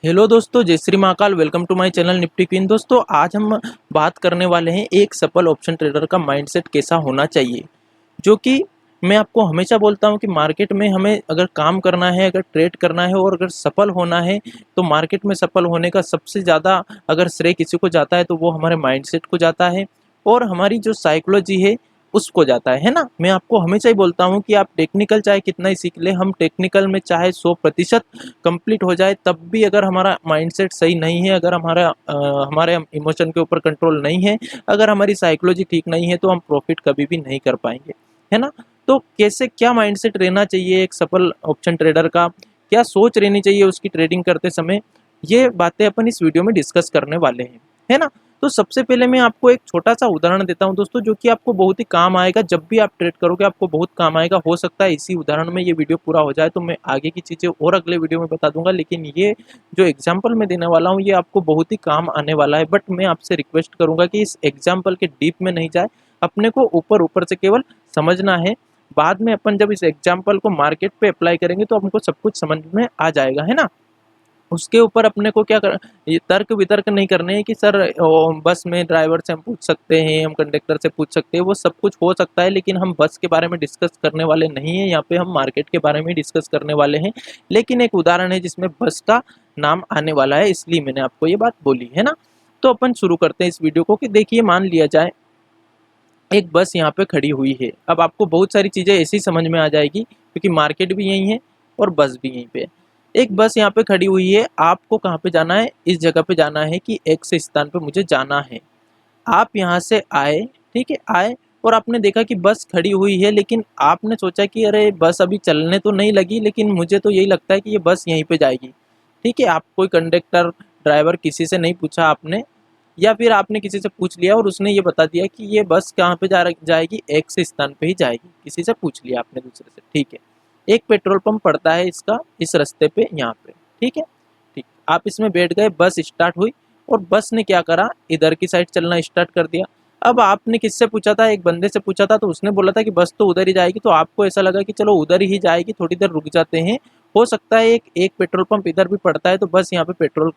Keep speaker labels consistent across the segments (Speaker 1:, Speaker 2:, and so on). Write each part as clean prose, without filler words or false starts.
Speaker 1: Hello दोस्तों, जय Shri Mahakal. Welcome to my channel Nifty Queen. दोस्तों, आज हम बात करने वाले हैं एक सफल ऑप्शन ट्रेडर का माइंडसेट कैसा होना चाहिए। जो कि मैं आपको हमेशा बोलता हूं कि मार्केट में हमें अगर काम करना है, अगर ट्रेड करना है और अगर सफल होना है, तो मार्केट में सफल होने का सबसे ज़्यादा अगर श्रेय किसी को जाता है तो वो हमारे माइंडसेट को जाता है और हमारी जो साइकोलॉजी है उसको जाता है ना। मैं आपको हमेशा ही बोलता हूँ कि आप टेक्निकल चाहे कितना ही सीख ले, हम टेक्निकल में चाहे 100% कंप्लीट हो जाए, तब भी अगर हमारा माइंडसेट सही नहीं है, अगर हमारे इमोशन के ऊपर कंट्रोल नहीं है, अगर हमारी साइकोलॉजी ठीक नहीं है, तो हम प्रॉफिट कभी भी नहीं कर पाएंगे, है ना। तो कैसे क्या माइंडसेट रहना चाहिए एक सफल ऑप्शन ट्रेडर का, क्या सोच रहनी चाहिए उसकी ट्रेडिंग करते समय, ये बातें अपन इस वीडियो में डिस्कस करने वाले हैं, है ना। तो सबसे पहले मैं आपको एक छोटा सा उदाहरण देता हूं दोस्तों, जो कि आपको बहुत ही काम आएगा। जब भी आप ट्रेड करोगे आपको बहुत काम आएगा। हो सकता है इसी उदाहरण में ये वीडियो पूरा हो जाए तो मैं आगे की चीज़ें और अगले वीडियो में बता दूंगा, लेकिन ये जो एग्जाम्पल मैं देने वाला हूँ ये आपको बहुत ही काम आने वाला है। बट मैं आपसे रिक्वेस्ट करूंगा कि इस एग्जाम्पल के डीप में नहीं जाए, अपने को ऊपर ऊपर से केवल समझना है। बाद में अपन जब इस एग्जाम्पल को मार्केट पे अप्लाई करेंगे तो हमको सब कुछ समझ में आ जाएगा, है ना। उसके ऊपर अपने को क्या कर, ये तर्क वितर्क नहीं करने हैं कि सर बस में ड्राइवर से हम पूछ सकते हैं, हम कंडक्टर से पूछ सकते हैं, वो सब कुछ हो सकता है, लेकिन हम बस के बारे में डिस्कस करने वाले नहीं हैं। यहाँ पे हम मार्केट के बारे में डिस्कस करने वाले हैं। लेकिन एक उदाहरण है जिसमें बस का नाम आने वाला है, इसलिए मैंने आपको ये बात बोली, है ना। तो अपन शुरू करते हैं इस वीडियो को कि देखिए, मान लिया जाए एक बस यहाँ पे खड़ी हुई है। अब आपको बहुत सारी चीज़ें ऐसी समझ में आ जाएगी क्योंकि मार्केट भी यही है और बस भी यहीं पे है। एक बस यहाँ पे खड़ी हुई है, आपको कहाँ पे जाना है, इस जगह पे जाना है कि एक्स स्थान पे मुझे जाना है। आप यहाँ से आए, ठीक है, आए और आपने देखा कि बस खड़ी हुई है, लेकिन आपने सोचा कि अरे बस अभी चलने तो नहीं लगी, लेकिन मुझे तो यही लगता है कि ये बस यहीं पे जाएगी। ठीक है, आप कोई कंडक्टर ड्राइवर किसी से नहीं पूछा आपने, या फिर आपने किसी से पूछ लिया और उसने ये बता दिया कि ये बस कहाँ पे जाएगी, एक्स स्थान पे ही जाएगी। किसी से पूछ लिया आपने, दूसरे से, ठीक है। एक पेट्रोल पंप पड़ता है इसका इस रास्ते पे, यहाँ पे, ठीक है। ठीक, आप इसमें बैठ गए, बस स्टार्ट हुई और बस ने क्या करा, इधर की साइड चलना स्टार्ट कर दिया। अब आपने किससे पूछा था, एक बंदे से पूछा था, तो उसने बोला था कि बस तो उधर ही जाएगी, तो आपको ऐसा लगा कि चलो उधर ही जाएगी, थोड़ी देर रुक जाते हैं। हो सकता है एक एक पेट्रोल पंप इधर भी पड़ता है, तो बस यहाँ पे पेट्रोल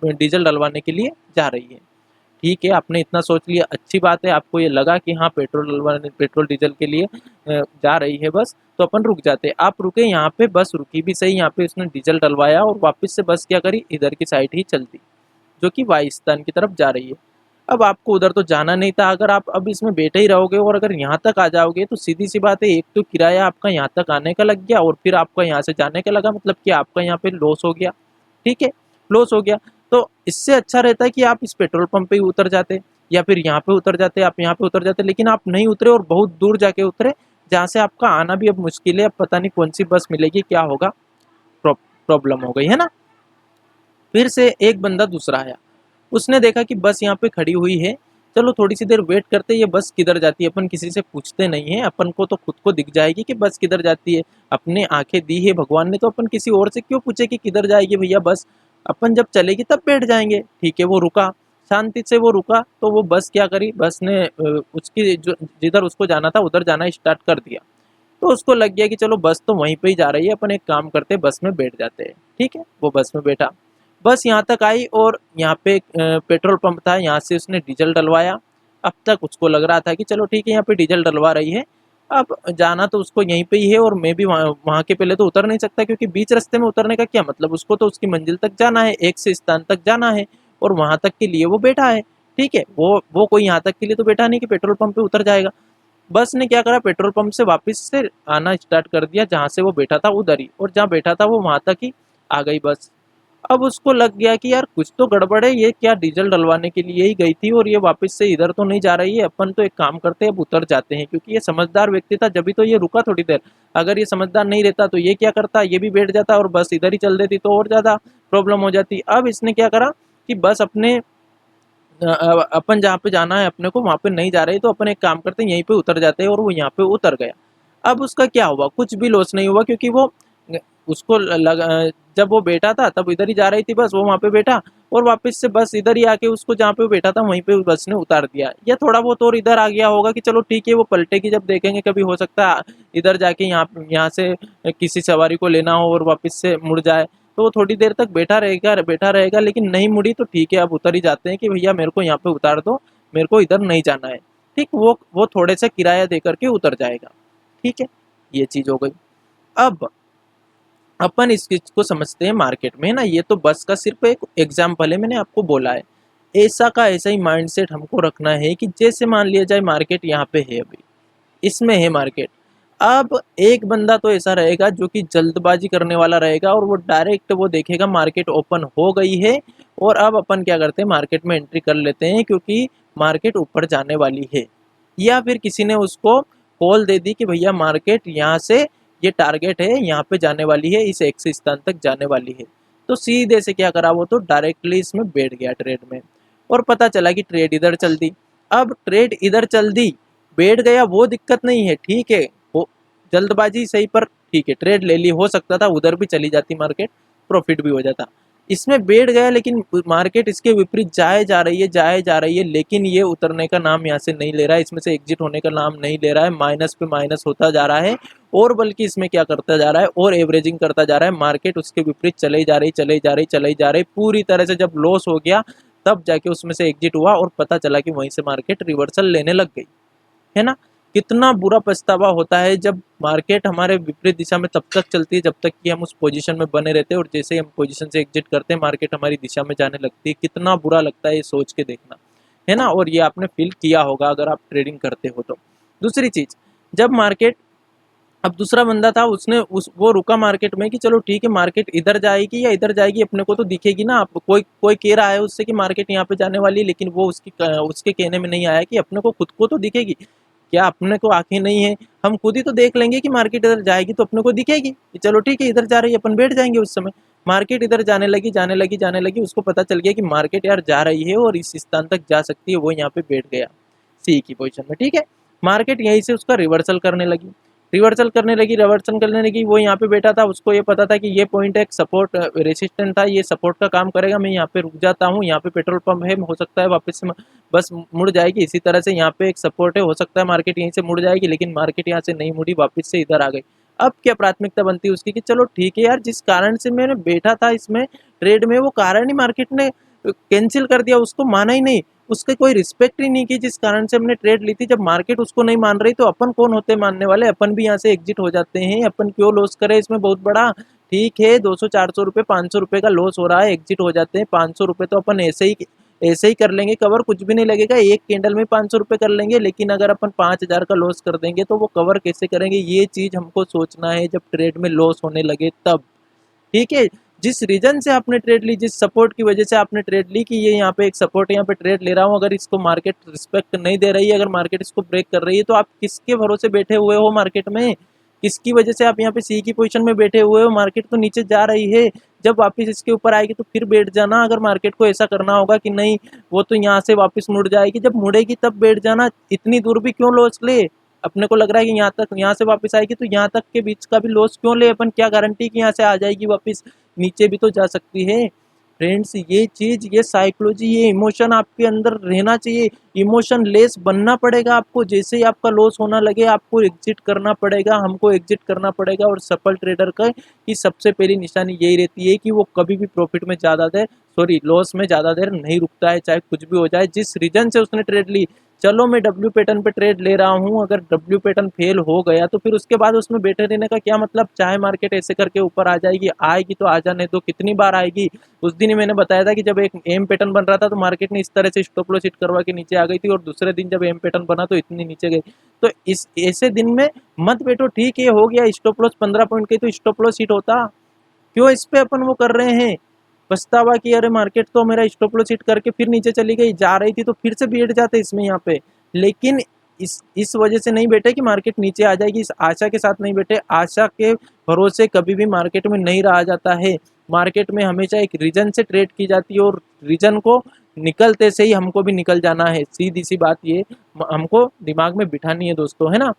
Speaker 1: डीजल डलवाने के लिए जा रही है। ठीक है, आपने इतना सोच लिया, अच्छी बात है। आपको ये लगा कि हाँ पेट्रोल डलवाने, पेट्रोल डीजल के लिए जा रही है बस, तो अपन रुक जाते। आप रुके यहाँ पे, बस रुकी भी सही, यहाँ पे उसने डीजल डलवाया और वापस से बस क्या करी, इधर की साइड ही चलती, जो कि वायुस्थान की तरफ जा रही है। अब आपको उधर तो जाना नहीं था, अगर आप अब इसमें बैठे ही रहोगे और अगर यहाँ तक आ जाओगे तो सीधी सी बात है, एक तो किराया आपका यहाँ तक आने का लग गया और फिर आपका यहाँ से जाने का लगा, मतलब कि आपका यहाँ पे लॉस हो गया। ठीक है, लॉस हो गया। तो इससे अच्छा रहता है कि आप इस पेट्रोल पंप पे ही उतर जाते, या फिर यहाँ पे उतर जाते, आप यहाँ पे उतर जाते, लेकिन आप नहीं उतरे और बहुत दूर जाके उतरे, जहाँ से आपका आना भी अब मुश्किल है। अब पता नहीं कौन सी बस मिलेगी, क्या होगा, प्रॉब्लम हो गई, है ना। फिर से एक बंदा दूसरा आया, उसने देखा कि बस यहाँ पे खड़ी हुई है, चलो थोड़ी सी देर वेट करते, ये बस किधर जाती है, अपन किसी से पूछते नहीं है, अपन को तो खुद को दिख जाएगी कि बस किधर जाती है। अपने आंखें दी है भगवान ने, तो अपन किसी और से क्यों पूछे कि किधर जाएगी भैया बस, अपन जब चलेगी तब बैठ जाएंगे। ठीक है, वो रुका, शांति से वो रुका, तो वो बस क्या करी, बस ने उसकी जो जिधर उसको जाना था उधर जाना स्टार्ट कर दिया। तो उसको लग गया कि चलो बस तो वहीं पे ही जा रही है, अपन एक काम करते बस में बैठ जाते हैं। ठीक है, वो बस में बैठा, बस यहाँ तक आई और यहाँ पे पेट्रोल पंप था, यहाँ से उसने डीजल डलवाया। अब तक उसको लग रहा था कि चलो ठीक है, यहाँ पे डीजल डलवा रही है, अब जाना तो उसको यहीं पे ही है और मैं भी वहाँ के पहले तो उतर नहीं सकता, क्योंकि बीच रास्ते में उतरने का क्या मतलब, उसको तो उसकी मंजिल तक जाना है, एक से स्थान तक जाना है और वहाँ तक के लिए वो बैठा है। ठीक है, वो कोई यहाँ तक के लिए तो बैठा नहीं कि पेट्रोल पंप पे उतर जाएगा। बस ने क्या करा, पेट्रोल पंप से वापस से आना स्टार्ट कर दिया, जहाँ से वो बैठा था उधर ही, और जहाँ बैठा था वो वहाँ तक ही आ गई बस। अब उसको लग गया कि यार कुछ तो गड़बड़ है, ये क्या डीजल डलवाने के लिए ही गई थी और ये वापस से इधर तो नहीं जा रही है, अपन तो एक काम करते हैं अब उतर जाते हैं, क्योंकि ये समझदार व्यक्ति था, जब भी तो ये रुका थोड़ी देर। अगर ये समझदार नहीं रहता तो ये क्या करता, ये भी बैठ जाता और बस इधर ही चल देती, तो और ज्यादा प्रॉब्लम हो जाती। अब इसने क्या करा कि बस अपने अपन जहाँ पे जाना है अपने को वहाँ पे नहीं जा रही, तो अपन एक काम करते हैं यहीं पे उतर जाते हैं, और वो यहाँ पे उतर गया। अब उसका क्या हुआ, कुछ भी लॉस नहीं हुआ, क्योंकि वो उसको लगा, जब वो बैठा था तब इधर ही जा रही थी बस, वो वहाँ पे बैठा और वापस से बस इधर ही आके उसको जहाँ पे वो बैठा था वहीं पे बस ने उतार दिया। या थोड़ा बहुत और इधर आ गया होगा कि चलो ठीक है, वो पलटेगी जब देखेंगे, कभी हो सकता है इधर जाके यहाँ यहाँ से किसी सवारी को लेना हो और वापस से मुड़ जाए, तो वो थोड़ी देर तक बैठा रहेगा, लेकिन नहीं मुड़ी तो ठीक है, अब उतर ही जाते हैं कि भैया मेरे को यहाँ पे उतार दो, मेरे को इधर नहीं जाना है। ठीक, वो थोड़े से किराया दे करके उतर जाएगा। ठीक है, ये चीज़ हो गई। अब अपन इस चीज को समझते हैं मार्केट में, है ना। ये तो बस का सिर्फ एक एग्जाम्पल है, मैंने आपको बोला है। ऐसा का ऐसा ही माइंडसेट हमको रखना है कि जैसे मान लिया जाए मार्केट यहाँ पे है, अभी इसमें है मार्केट। अब एक बंदा तो ऐसा रहेगा जो कि जल्दबाजी करने वाला रहेगा, और वो डायरेक्ट वो देखेगा मार्केट ओपन हो गई है, और अब अपन क्या करते हैं, मार्केट में एंट्री कर लेते हैं क्योंकि मार्केट ऊपर जाने वाली है। या फिर किसी ने उसको कॉल दे दी कि भैया मार्केट यहाँ से, ये टारगेट है, यहाँ पे जाने वाली है, इस एक्स स्थान तक जाने वाली है। तो सीधे से क्या करा, वो तो डायरेक्टली इसमें बैठ गया ट्रेड में, और पता चला कि ट्रेड इधर चल दी। अब ट्रेड इधर चल दी, बैठ गया, वो दिक्कत नहीं है, ठीक है, वो जल्दबाजी सही, पर ठीक है, ट्रेड ले ली, हो सकता था उधर भी चली जाती मार्केट, प्रॉफिट भी हो जाता। इसमें बैठ गया, लेकिन मार्केट इसके विपरीत जाए जा रही है, जाए जा रही है, लेकिन ये उतरने का नाम यहाँ से नहीं ले रहा है, इसमें से एग्जिट होने का नाम नहीं ले रहा है, माइनस पे माइनस होता जा रहा है, और बल्कि इसमें क्या करता जा रहा है, और एवरेजिंग करता जा रहा है। मार्केट उसके विपरीत चले जा रही, चले जा रही, चले जा रही, पूरी तरह से जब लॉस हो गया, तब जाके उसमें से एग्जिट हुआ, और पता चला कि वहीं से मार्केट रिवर्सल लेने लग गई, है ना। कितना बुरा पछतावा होता है जब मार्केट हमारे विपरीत दिशा में तब तक चलती है जब तक कि हम उस पोजीशन में बने रहते हैं, और जैसे ही हम पोजीशन से एग्जिट करते हैं मार्केट हमारी दिशा में जाने लगती है। कितना बुरा लगता है ये सोच के देखना, है ना। और ये आपने फील किया होगा अगर आप ट्रेडिंग करते हो तो। दूसरी चीज, जब मार्केट, अब दूसरा बंदा था, उसने वो रुका मार्केट में कि चलो ठीक है, मार्केट इधर जाएगी या इधर जाएगी अपने को तो दिखेगी ना। आप कोई कोई कह रहा है उससे कि मार्केट यहाँ पे जाने वाली है, लेकिन वो उसके कहने में नहीं आया कि अपने को खुद को तो दिखेगी। क्या अपने को आंखें नहीं है, हम खुद ही तो देख लेंगे कि मार्केट इधर जाएगी तो अपने को दिखेगी कि चलो ठीक है इधर जा रही है, अपन बैठ जाएंगे। उस समय मार्केट इधर जाने लगी, जाने लगी, जाने लगी, उसको पता चल गया कि मार्केट यार जा रही है और इस स्थान तक जा सकती है, वो यहाँ पे बैठ गया सी की पोजीशन में। ठीक है, मार्केट यहीं से उसका रिवर्सल करने लगी, रिवर्सल करने लगी, वो यहाँ पे बैठा था, उसको ये पता था कि ये पॉइंट एक सपोर्ट रेसिस्टेंट था, ये सपोर्ट का काम करेगा, मैं यहाँ पे रुक जाता हूँ, यहाँ पे पेट्रोल पंप है, हो सकता है वापस से बस मुड़ जाएगी। इसी तरह से यहाँ पे एक सपोर्ट है, हो सकता है मार्केट यहीं से मुड़ जाएगी, लेकिन मार्केट यहाँ से नहीं मुड़ी, वापस से इधर आ गई। अब क्या प्राथमिकता बनती है उसकी कि चलो ठीक है यार, जिस कारण से मैंने बैठा था इसमें ट्रेड में, वो कारण ही मार्केट ने कैंसिल कर दिया, उसको माना ही नहीं, उसके कोई रिस्पेक्ट ही नहीं की, जिस कारण से हमने ट्रेड ली थी। जब मार्केट उसको नहीं मान रही तो अपन कौन होते मानने वाले, अपन भी यहाँ से एग्जिट हो जाते हैं, अपन क्यों लॉस करें इसमें बहुत बड़ा। ठीक है, 200-400 रुपये 500 रुपये का लॉस हो रहा है, एग्जिट हो जाते हैं, 500 रुपये तो अपन ऐसे ही कर लेंगे कवर, कुछ भी नहीं लगेगा, एक कैंडल में 500 रुपये कर लेंगे। लेकिन अगर अपन 5000 का लॉस कर देंगे तो वो कवर कैसे करेंगे, ये चीज़ हमको सोचना है जब ट्रेड में लॉस होने लगे तब। ठीक है, जिस रीजन से आपने ट्रेड ली, जिस सपोर्ट की वजह से आपने ट्रेड ली कि ये यहाँ पे एक सपोर्ट है, यहाँ पे ट्रेड ले रहा हूँ, अगर इसको मार्केट रिस्पेक्ट नहीं दे रही है, अगर मार्केट इसको ब्रेक कर रही है, तो आप किसके भरोसे बैठे हुए हो मार्केट में, किसकी वजह से आप यहाँ पे सी की पोजीशन में बैठे हुए हो। मार्केट तो नीचे जा रही है, जब वापस इसके ऊपर आएगी तो फिर बैठ जाना। अगर मार्केट को ऐसा करना होगा कि नहीं वो तो यहाँ से वापस मुड़ जाएगी, जब मुड़ेगी तब बैठ जाना। इतनी दूर भी क्यों लॉस ले, अपने को लग रहा है कि यहाँ तक, यहाँ से वापस आएगी तो यहाँ तक के बीच का भी लॉस क्यों ले अपन, क्या गारंटी कि यहाँ से आ जाएगी वापस, नीचे भी तो जा सकती है। फ्रेंड्स, ये चीज़, ये साइकोलॉजी, ये इमोशन आपके अंदर रहना चाहिए, इमोशन लेस बनना पड़ेगा आपको। जैसे ही आपका लॉस होना लगे आपको एग्जिट करना पड़ेगा, हमको एग्जिट करना पड़ेगा। और सफल ट्रेडर का की सबसे पहली निशानी यही रहती है कि वो कभी भी प्रॉफिट में ज़्यादा देर, सॉरी लॉस में ज़्यादा देर नहीं रुकता है, चाहे कुछ भी हो जाए। जिस रीजन से उसने ट्रेड ली, चलो मैं डब्ल्यू पैटर्न पे ट्रेड ले रहा हूँ, अगर डब्ल्यू पैटर्न फेल हो गया तो फिर उसके बाद उसमें बैठे रहने का क्या मतलब। चाहे मार्केट ऐसे करके ऊपर आ जाएगी, आएगी तो आ जाने दो, कितनी बार आएगी। उस दिन ही मैंने बताया था कि जब एक एम पैटर्न बन रहा था तो मार्केट ने इस तरह से स्टॉप लॉस हिट करवा के नीचे आ गई थी, और दूसरे दिन जब एम पैटर्न बना तो इतनी नीचे गई। तो इस ऐसे दिन में मत बैठो। ठीक है, हो गया स्टॉप लॉस 15 पॉइंट की, तो स्टॉप लॉस हिट होता, क्यों इस पे अपन वो कर रहे हैं पछतावा कि अरे मार्केट तो मेरा स्टॉप लॉस हिट करके फिर नीचे चली गई, जा रही थी तो फिर से बैठ जाते इसमें यहाँ पे। लेकिन इस वजह से नहीं बैठे कि मार्केट नीचे आ जाएगी, इस आशा के साथ नहीं बैठे। आशा के भरोसे कभी भी मार्केट में नहीं रहा जाता है। मार्केट में हमेशा एक रीजन से ट्रेड की जाती है, और रीजन को निकलते से ही हमको भी निकल जाना है। सीधी सी बात ये हमको दिमाग में बिठानी है दोस्तों, है ना।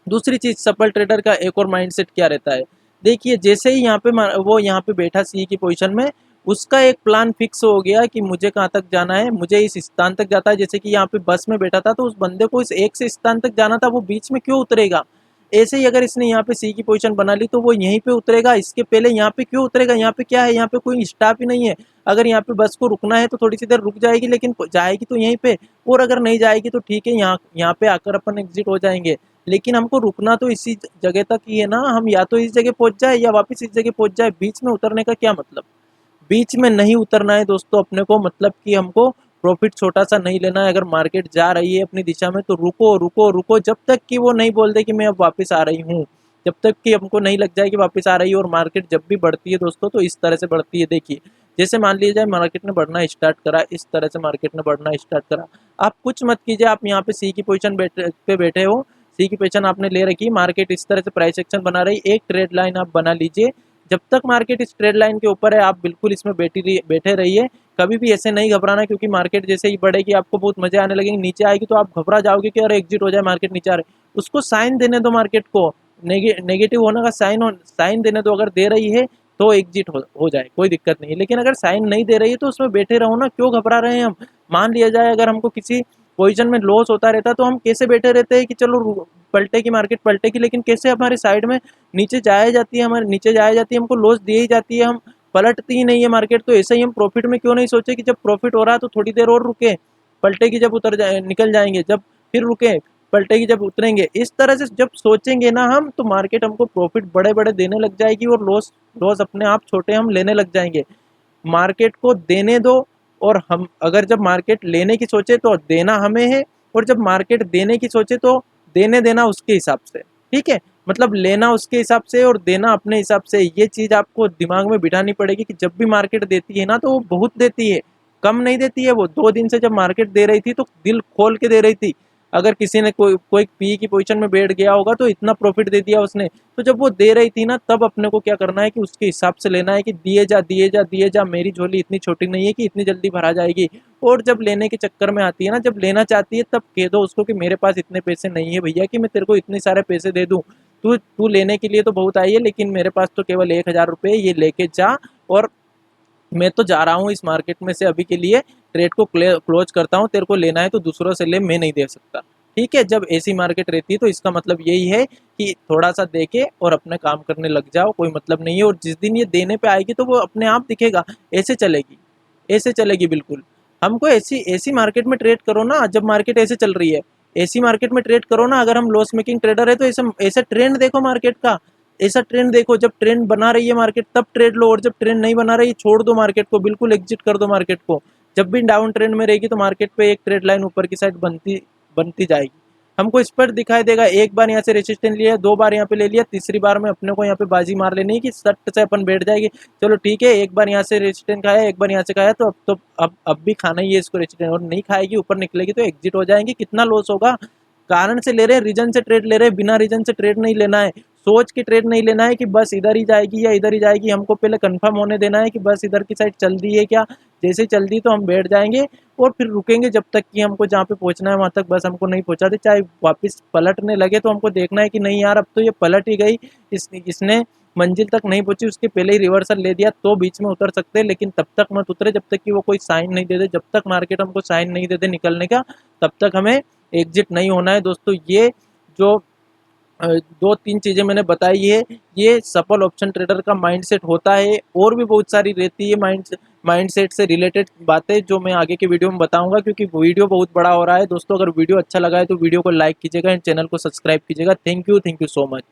Speaker 1: दूसरी चीज, सफल ट्रेडर का एक और माइंडसेट क्या रहता है, देखिए जैसे ही यहाँ पे वो यहाँ पे बैठा सी की पोजीशन में, उसका एक प्लान फिक्स हो गया कि मुझे कहाँ तक जाना है, मुझे इस स्थान तक जाता है। जैसे कि यहाँ पे बस में बैठा था तो उस बंदे को इस एक से स्थान तक जाना था, वो बीच में क्यों उतरेगा। ऐसे ही अगर इसने यहाँ पे सी की पोजीशन बना ली तो वो यहीं पे उतरेगा, इसके पहले यहाँ पे क्यों उतरेगा, यहाँ पे क्या है, यहाँ पे कोई स्टॉप ही नहीं है। अगर यहाँ पे बस को रुकना है तो थोड़ी सी देर रुक जाएगी, लेकिन जाएगी तो यहीं पे, और अगर नहीं जाएगी तो ठीक है, यहाँ यहाँ पे आकर अपन एग्जिट हो जाएंगे। लेकिन हमको रुकना तो इसी जगह तक ही है ना, हम या तो इस जगह पहुंच जाए या वापस इस जगह पहुंच जाए, बीच में उतरने का क्या मतलब। बीच में नहीं उतरना है दोस्तों अपने को, मतलब कि हमको प्रॉफिट छोटा सा नहीं लेना है। अगर मार्केट जा रही है अपनी दिशा में तो रुको रुको रुको, जब तक कि वो नहीं बोल दे कि मैं अब वापस आ रही हूँ, जब तक कि हमको नहीं लग जाए कि वापस आ रही है। और मार्केट जब भी बढ़ती है दोस्तों तो इस तरह से बढ़ती है, देखिए जैसे मान लीजिए जाए मार्केट ने बढ़ना स्टार्ट करा, इस तरह से मार्केट ने बढ़ना स्टार्ट करा। आप कुछ मत कीजिए, आप यहाँ पे सी की पोजीशन पे बैठे हो, सी की पोजीशन आपने ले रखी, मार्केट इस तरह से प्राइस एक्शन बना रही, एक ट्रेड लाइन आप बना लीजिए। जब तक मार्केट इस ट्रेड लाइन के ऊपर है आप बिल्कुल इसमें बैठे रहिए, कभी भी ऐसे नहीं घबराना, क्योंकि मार्केट जैसे ही बढ़ेगी आपको बहुत मजे आने लगेंगे, नीचे आएगी तो आप घबरा जाओगे कि अरे एग्जिट हो जाए, मार्केट नीचे आ रही, उसको साइन देने दो मार्केट को, नेगेटिव होने का साइन देने दो। अगर दे रही है तो एग्जिट हो जाए, कोई दिक्कत नहीं है, लेकिन अगर साइन नहीं दे रही है तो उसमें बैठे रहो ना, क्यों घबरा रहे हैं हम। मान लिया जाए अगर हमको किसी पोजीशन में लॉस होता रहता तो हम कैसे बैठे रहते हैं कि चलो पलटेगी मार्केट पलटेगी, लेकिन कैसे हमारे साइड में नीचे जाया जाती है, हमारे नीचे जाया जाती है, हमको लॉस दी ही जाती है, हम पलटती ही नहीं है मार्केट। तो ऐसे ही हम प्रॉफिट में क्यों नहीं सोचे कि जब प्रॉफिट हो रहा है तो थोड़ी देर और रुके, पलटेगी जब उतर जाए निकल जाएंगे, जब फिर रुके पलटेगी जब उतरेंगे। इस तरह से जब सोचेंगे ना हम तो मार्केट हमको प्रॉफिट बड़े बड़े देने लग जाएगी और लॉस लॉस अपने आप छोटे हम लेने लग जाएंगे। मार्केट को देने दो, और हम अगर जब मार्केट लेने की सोचे तो देना हमें है, और जब मार्केट देने की सोचे तो देने देना उसके हिसाब से, ठीक है। मतलब लेना उसके हिसाब से और देना अपने हिसाब से, ये चीज आपको दिमाग में बिठानी पड़ेगी कि जब भी मार्केट देती है ना तो वो बहुत देती है, कम नहीं देती है। वो 2 दिन से जब मार्केट दे रही थी तो दिल खोल के दे रही थी। अगर किसी ने कोई पी की पोजीशन में बैठ गया होगा तो इतना प्रॉफिट दे दिया उसने, तो जब वो दे रही थी ना तब अपने को क्या करना है कि उसके हिसाब से लेना है कि दिए जा दिए जा दिए जा, मेरी झोली इतनी छोटी नहीं है कि इतनी जल्दी भरा जाएगी। और जब लेने के चक्कर में आती है ना, जब लेना चाहती है तब कह दो उसको कि मेरे पास इतने पैसे नहीं है भैया कि मैं तेरे को इतने सारे पैसे दे दूं, तू तू लेने के लिए तो बहुत आई है लेकिन मेरे पास तो केवल 1,000 रुपये, ये लेके जा, और मैं तो जा रहा हूँ इस मार्केट में से अभी के लिए, ट्रेड को क्लोज करता हूँ, तेरे को लेना है तो दूसरों से ले, मैं नहीं दे सकता। ठीक है, जब ऐसी मार्केट रहती है तो इसका मतलब यही है कि थोड़ा सा देके और अपने काम करने लग जाओ, कोई मतलब नहीं है। और जिस दिन ये देने पे आएगी तो वो अपने आप दिखेगा, ऐसे चलेगी, ऐसे चलेगी बिल्कुल। हमको ऐसी ऐसी मार्केट में ट्रेड करो ना, जब मार्केट ऐसे चल रही है ऐसी मार्केट में ट्रेड करो ना। अगर हम लॉस मेकिंग ट्रेडर है तो ऐसा ऐसा ट्रेंड देखो मार्केट का, ऐसा ट्रेंड देखो, जब ट्रेंड बना रही है मार्केट तब ट्रेड लो, और जब ट्रेंड नहीं बना रही छोड़ दो मार्केट को, बिल्कुल एग्जिट कर दो मार्केट को। जब भी डाउन ट्रेंड में रहेगी तो मार्केट पे एक ट्रेड लाइन ऊपर की साइड बनती बनती जाएगी, हमको इस पर दिखाई देगा। एक बार यहाँ से रेसिस्टेंस लिया, 2 बार यहाँ पे ले लिया, तीसरी बार में अपने को यहाँ पे बाजी मार लेनी है कि सट से अपन बैठ जाएगी, चलो ठीक है एक बार यहाँ से रेसिस्टेंस खाया, एक बार यहाँ से खाया, तो अब भी खाना ही है इसको रेसिस्टेंस, और नहीं खाएगी ऊपर निकलेगी तो एग्जिट हो जाएंगे। कितना लॉस होगा, कारण से ले रहे हैं, रीजन से ट्रेड ले रहे हैं, बिना रीजन से ट्रेड नहीं लेना है, सोच के ट्रेड नहीं लेना है कि बस इधर ही जाएगी या इधर ही जाएगी। हमको पहले कंफर्म होने देना है कि बस इधर की साइड चल दी है क्या, जैसे चल दी तो हम बैठ जाएंगे और फिर रुकेंगे जब तक कि हमको जहाँ पे पहुंचना है वहां तक बस हमको नहीं पहुंचा दे। चाहे वापस पलटने लगे तो हमको देखना है कि नहीं यार अब तो ये पलट ही गई, इसने मंजिल तक नहीं पहुंची, उसके पहले ही रिवर्सल ले दिया, तो बीच में उतर सकते हैं, लेकिन तब तक मत उतरे जब तक कि वो कोई साइन नहीं दे दे। जब तक मार्केट हमको साइन नहीं दे दे निकलने का तब तक हमें एग्जिट नहीं होना है दोस्तों। ये जो 2-3 चीज़ें मैंने बताई है, ये सफल ऑप्शन ट्रेडर का माइंडसेट होता है। और भी बहुत सारी रहती है माइंडसेट से रिलेटेड बातें जो मैं आगे के वीडियो में बताऊंगा, क्योंकि वीडियो बहुत बड़ा हो रहा है दोस्तों। अगर वीडियो अच्छा लगा है तो वीडियो को लाइक कीजिएगा एंड चैनल को सब्सक्राइब कीजिएगा। Thank you so much.